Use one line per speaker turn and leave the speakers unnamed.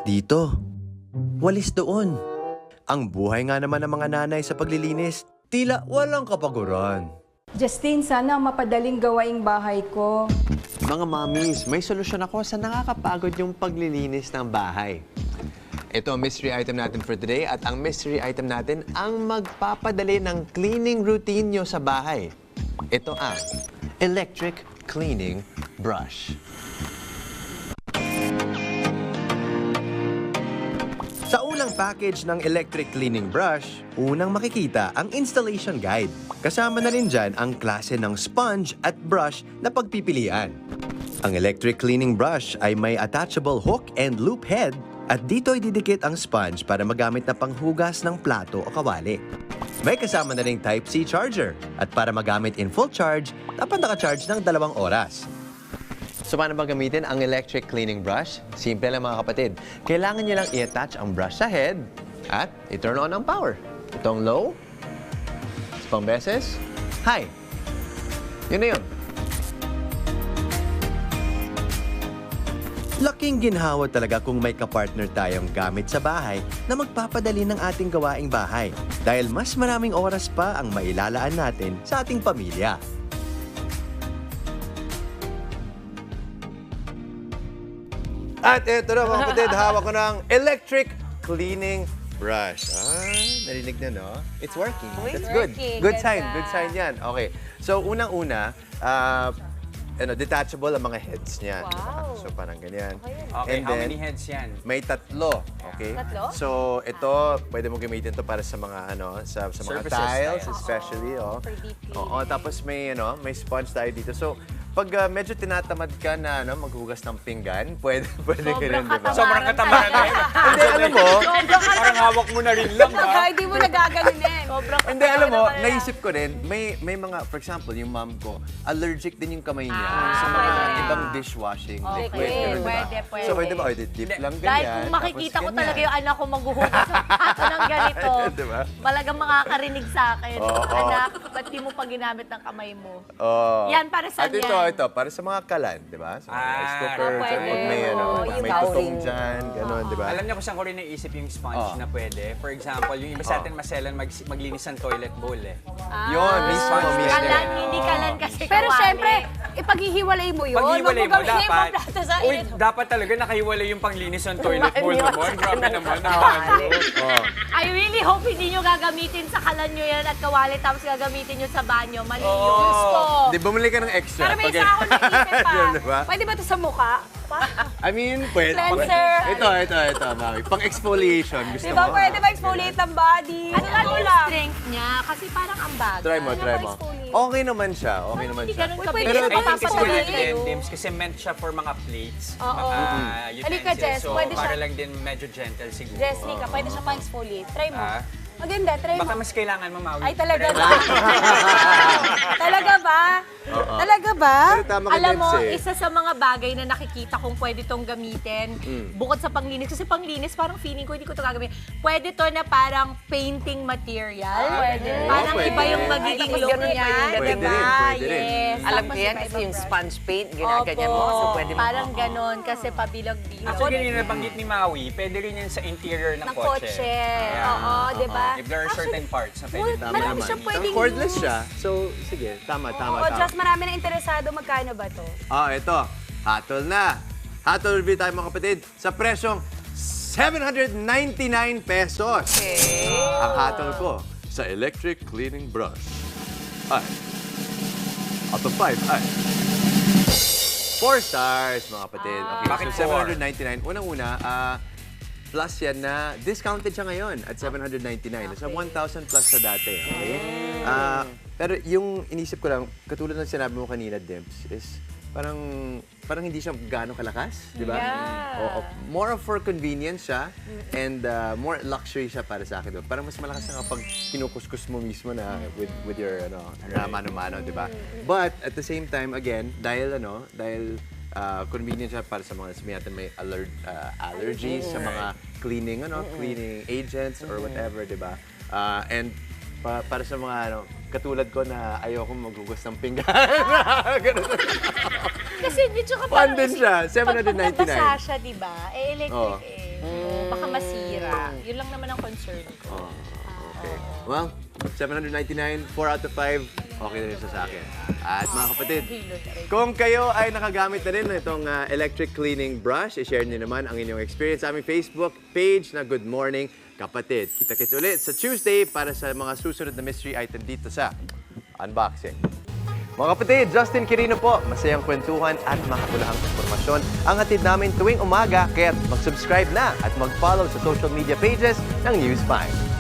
dito. Walis doon. Ang buhay nga naman ng mga nanay sa paglilinis, tila walang kapaguran.
Justine, sana mapadaling gawaing bahay ko.
Mga mommies, may solusyon ako sa nakakapagod yung paglilinis ng bahay. Ito ang mystery item natin for today at ang mystery item natin ang magpapadali ng cleaning routine nyo sa bahay. Ito ang electric cleaning brush.
Sa unang package ng electric cleaning brush, unang makikita ang installation guide. Kasama na rin dyan ang klase ng sponge at brush na pagpipilian. Ang electric cleaning brush ay may attachable hook and loop head at dito ay didikit ang sponge para magamit na panghugas ng plato o kawali. May kasama na ring Type-C charger at para magamit in full charge, dapat naka-charge ng 2 oras.
So paano ba gamitin ang electric cleaning brush? Simple lang mga kapatid. Kailangan nyo lang i-attach ang brush sa head at i-turn on ang power. Itong low, pang beses, high. Yun na yun.
Laking ginhawa talaga kung may kapartner tayong gamit sa bahay na magpapadali ng ating gawaing bahay dahil mas maraming oras pa ang mailalaan natin sa ating pamilya. At ito na mga kapatid, hawak ko ng electric cleaning brush. Narinig na, no? It's working. That's good. Good sign. Good sign yan. Okay. So, unang-una, detachable ang mga heads niyan.
Wow.
So, parang ganyan.
Okay, how many heads yan?
May 3. Okay?
Tatlo?
So, ito, pwede mo gamitin to para sa mga, sa mga
Surfaces
tiles,
tayo.
especially.
For deep cleaning.
Oo, tapos may, may sponge tayo dito. So, pag medyo tinatamad ka na maghugas ng pinggan, pwede ka rin, di ba?
Sobrang katamaran na yun.
Hindi, alam mo,
Parang hawak mo na rin lang, ha?
Hindi mo nagaganunin. Sobrang
hindi, alam mo, naisip ko rin, may mga, for example, yung mom ko, allergic din yung kamay niya sa mga ibang dishwashing liquid. Ganun, di ba?
Pwede.
So, pwede ba, dip lang ganyan.
Dahil kung makikita
tapos
ko
ganyan.
talaga yung anak ko maghuhugas sa plato ng ganito,
Diba?
talagang makakarinig sa akin.
Oo.
Anak, ba't di mo pa ginamit ng kamay mo?
Oh.
Yan, para saan
At
yan?
ito, para sa mga kalan, di ba? Sa mga rice cooker,
pwede.
dyan, pag may,
Oo,
pag
yung
may
bowling.
tutong dyan, gano'n, di ba?
Alam niyo kung saan ko rin naisip yung sponge na pwede. For example, yung iba sa atin maselan maglinis ng toilet bowl eh.
Yun, mismo, mismo.
Kalan, hindi kalan kasi
Pero
kawali.
syempre, ipaghihiwalay mo yun.
Paghiwalay mo,
Huwag mo gamitin
dapat.
mo plato sa
Uy,
init.
dapat talaga nakahiwalay yung panglinis ng toilet bowl
Yun.
naman. Grabe naman.
Oh.
I really hope hindi nyo gagamitin sa kalan nyo yan at kawali tapos gagamitin nyo sa banyo. Mali yun. Diyos ko.
Di, bumili ka ng extra.
Pero may
Pag-
isa ako naisip pa.
Yun, di ba?
Pwede ba ito sa mukha?
I mean, pwede.
Cleanser.
Ito, mami. Pang exfoliation, gusto
Di ba
mo?
pwede ba exfoliate ng body?
Ano
Ano
yung
lang?
strength niya? Kasi parang ang bagal.
Try mo.
exfoliate?
Okay naman siya,
Hindi ganun
Uy,
ka
pwede
Pero
na
I think kasi
papapatuloy
with
eh.
Dims, kasi meant siya for mga plates,
Oo.
mga
Halika,
utensils.
Jess,
So,
pwede siya.
para lang din medyo gentle siguro.
Jesny ka, pwede siya pa-exfoliate. Try mo.
Ah.
Maganda, try
Baka
mo.
mas kailangan mo mawi.
Ay, talaga ba? Talaga ba? Talaga ba?
Pero tama ka,
Alam mo,
Debs, eh.
isa sa mga bagay na nakikita kong pwede tong gamitin, bukod sa panglinis, kasi panglinis, parang feeling ko, hindi ko ito gagamitin. Pwede to na parang painting material.
Pwede.
Parang
pwede.
iba yung magiging
Tapos
look
ganun
niya.
pa yun,
Pwede
diba?
rin, pwede rin.
Yes.
Alam
Tapos
ko yan
iba-iba
kasi yung
brush.
sponge paint, ginaganyan mo. So pwede mo.
Parang ganon, kasi pabilog-bilog.
Actually, yung nabanggit ni Maui, pwede rin yan sa interior ng
Ng
kotse.
kotse. Oo, di ba?
If there are certain parts na pwede.
Marami siya pwedeng
Cordless
use.
siya. So, sige. Tama.
Oo, just marami na interesado. Magkano ba to?
Ito. Hatol na. Hatol review tayo mga kapatid sa presyong 799 pesos. Ang hatol ko sa electric cleaning brush ay out of 5 ay 4 stars mga kapatid. Okay,
Bakit
so
4?
799. Unang-una, plus yan na discounted siya ngayon at 799. Nasa 1,000 plus sa dati. Okay? Pero yung inisip ko lang, katulad ng sinabi mo kanina, Debs, is parang hindi siya gaano kalakas, di ba?
Yeah.
Oo, more of for convenience siya and more luxury siya para sa akin. Parang mas malakas na kapag kinukuskus mo mismo na with your na mano-mano, di ba? But at the same time, again, dahil convenient siya para sa mga sabihin may allergies sa mga cleaning cleaning agents or whatever, 'di ba? And para sa mga katulad ko na ayoko maghugas ng pinggan. Ganun.
Kasi medyo ka
Fun din siya,
Pag
799.
nabasa siya, di ba? Electric
Oo.
Baka masira. Yun lang naman ang concern ko.
Okay. Well, 799, 4 out of 5, okay na rin siya sa akin. At mga kapatid, kung kayo ay nakagamit na rin ng itong electric cleaning brush, i-share niyo naman ang inyong experience sa aming Facebook page na Good Morning Kapatid. Kita-kits ulit sa Tuesday para sa mga susunod na mystery item dito sa Unboxing. Mga kapatid, Justin Quirino po. Masayang kwentuhan at makapulahang informasyon ang hatid namin tuwing umaga. Kaya mag-subscribe na at mag-follow sa social media pages ng News 5.